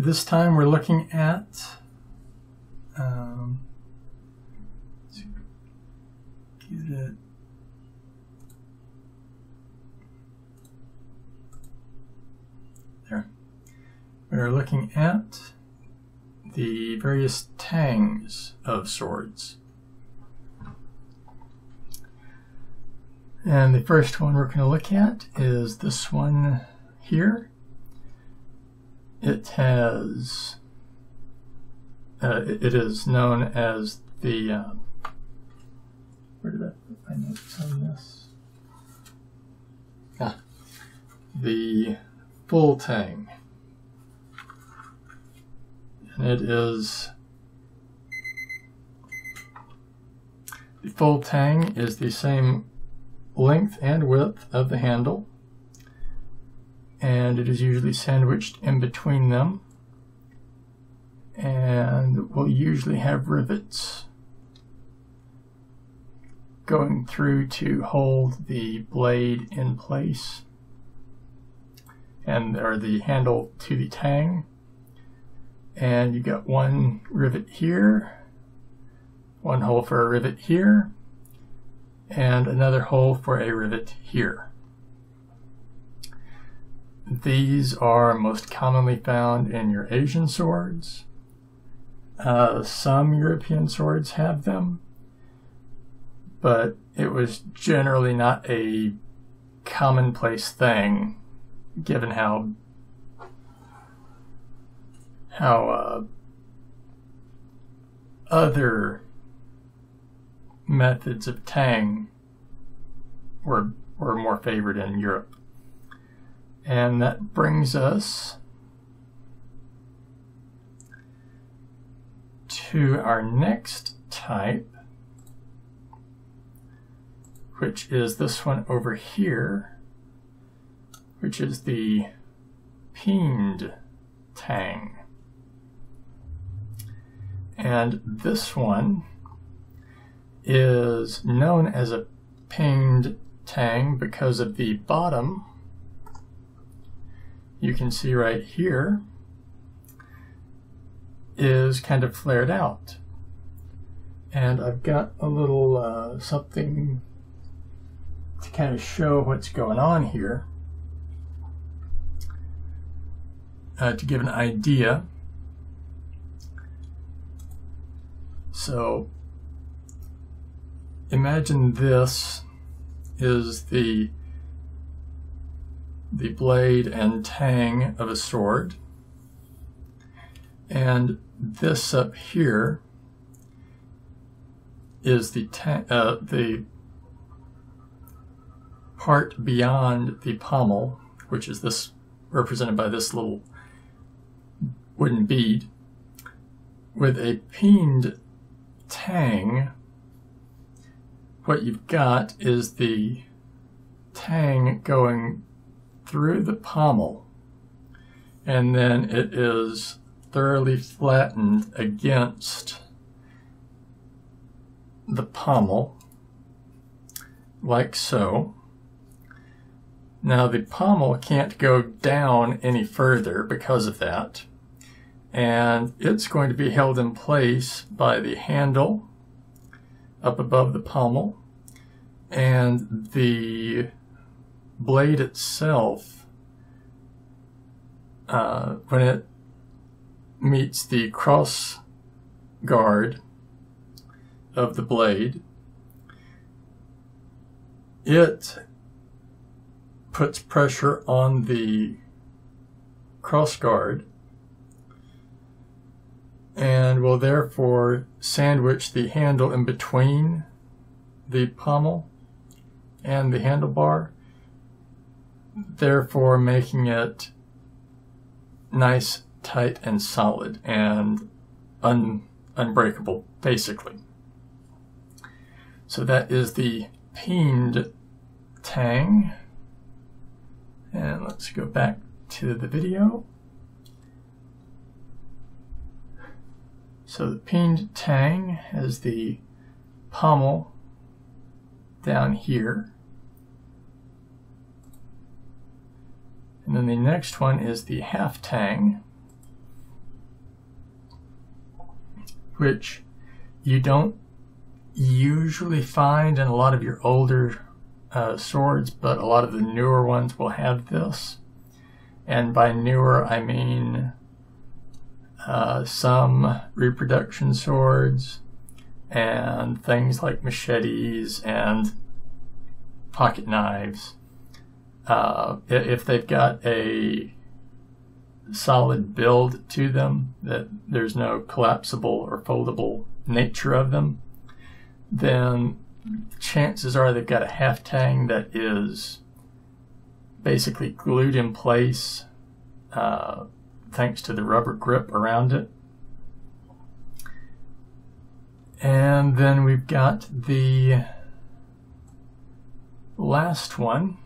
This time we're looking at let's get it. There. We're looking at the various tangs of swords. And the first one we're going to look at is this one here. It has, it is known as the, where did I put my notes on this? The full tang. And it is, the full tang is the same length and width of the handle, and it is usually sandwiched in between them, and will usually have rivets going through to hold the blade in place, and or the handle to the tang. And you got one rivet here, one hole for a rivet here, and another hole for a rivet here. These are most commonly found in your Asian swords. Some European swords have them, but it was generally not a commonplace thing, given how other methods of tang were more favored in Europe. And that brings us to our next type, which is this one over here, which is the peened tang. And this one is known as a peened tang because of the bottom. You can see right here is kind of flared out. And I've got a little something to kind of show what's going on here, to give an idea. So imagine this is the blade and tang of a sword, and this up here is the part beyond the pommel, which is this, represented by this little wooden bead. With a peened tang, what you've got is the tang going through the pommel, and then it is thoroughly flattened against the pommel, like so. Now the pommel can't go down any further because of that, and it's going to be held in place by the handle up above the pommel, and the blade itself, when it meets the cross guard of the blade, it puts pressure on the cross guard and will therefore sandwich the handle in between the pommel and the handlebar, therefore making it nice, tight, and solid, and unbreakable, basically. So that is the peened tang. And let's go back to the video. So the peened tang has the pommel down here. And then the next one is the half tang. which you don't usually find in a lot of your older swords, but a lot of the newer ones will have this. And by newer, I mean some reproduction swords and things like machetes and pocket knives. If they've got a solid build to them, that there's no collapsible or foldable nature of them, then chances are they've got a half tang that is basically glued in place thanks to the rubber grip around it. And then we've got the last one,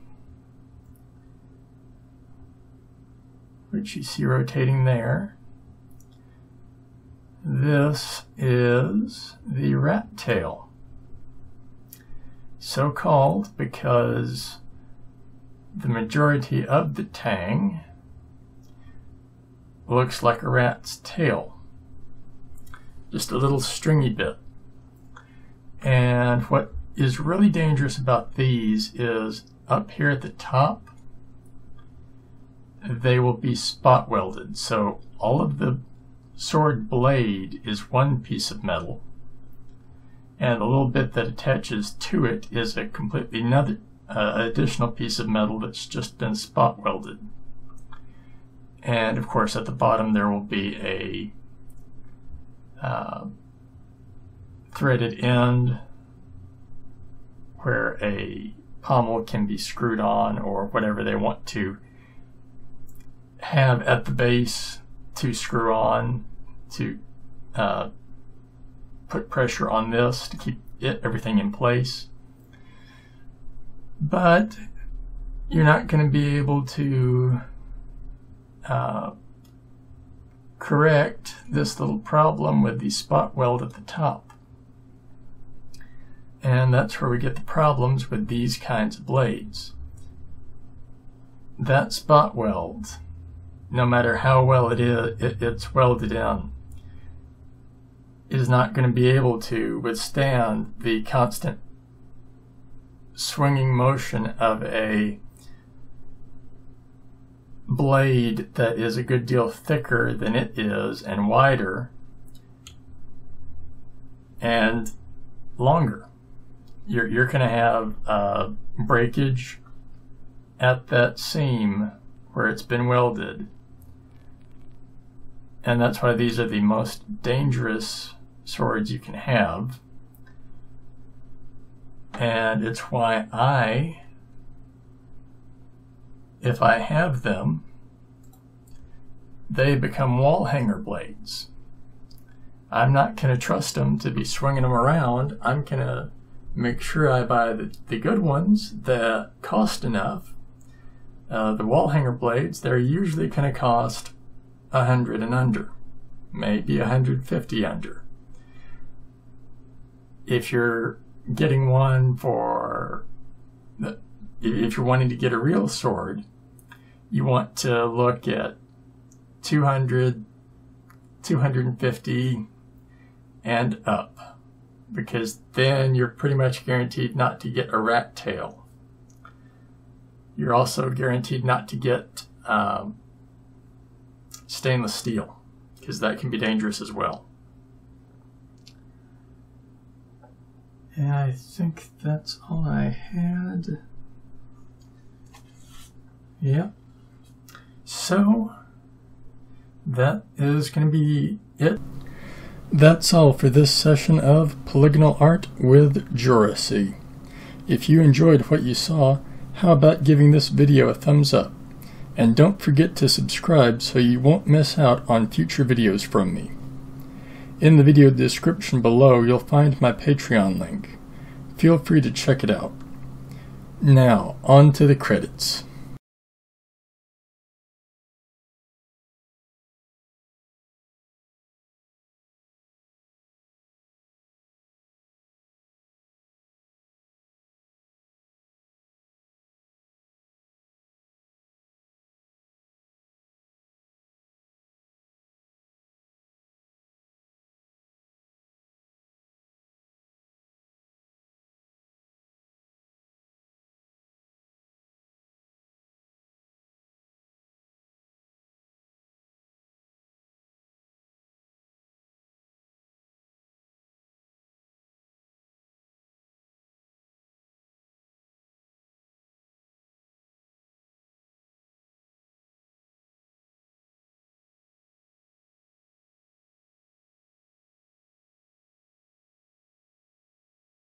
which you see rotating there. This is the rat tail. So called because the majority of the tang looks like a rat's tail. Just a little stringy bit. And what is really dangerous about these is up here at the top, they will be spot welded. So all of the sword blade is one piece of metal, and the little bit that attaches to it is a completely another additional piece of metal that's just been spot welded. And of course at the bottom there will be a threaded end where a pommel can be screwed on, or whatever they want to have at the base to screw on to put pressure on this to keep everything in place. But you're not going to be able to correct this little problem with the spot weld at the top. And that's where we get the problems with these kinds of blades. That spot weld, no matter how well it's welded in, is not going to be able to withstand the constant swinging motion of a blade that is a good deal thicker than it is, and wider and longer. You're going to have breakage at that seam where it's been welded, and that's why these are the most dangerous swords you can have. And it's why if I have them, they become wall hanger blades. I'm not going to trust them to be swinging them around. I'm going to make sure I buy the good ones that cost enough. The wall hanger blades, they're usually going to cost $100 and under, maybe $150 under. If you're getting one if you're wanting to get a real sword, you want to look at 200, 250 and up, because then you're pretty much guaranteed not to get a rat tail. You're also guaranteed not to get stainless steel, because that can be dangerous as well. And I think that's all I had. Yep. So that is going to be it. That's all for this session of Polygonal Art with JoRaSe. If you enjoyed what you saw, how about giving this video a thumbs up? And don't forget to subscribe so you won't miss out on future videos from me. In the video description below, you'll find my Patreon link. Feel free to check it out. Now, on to the credits.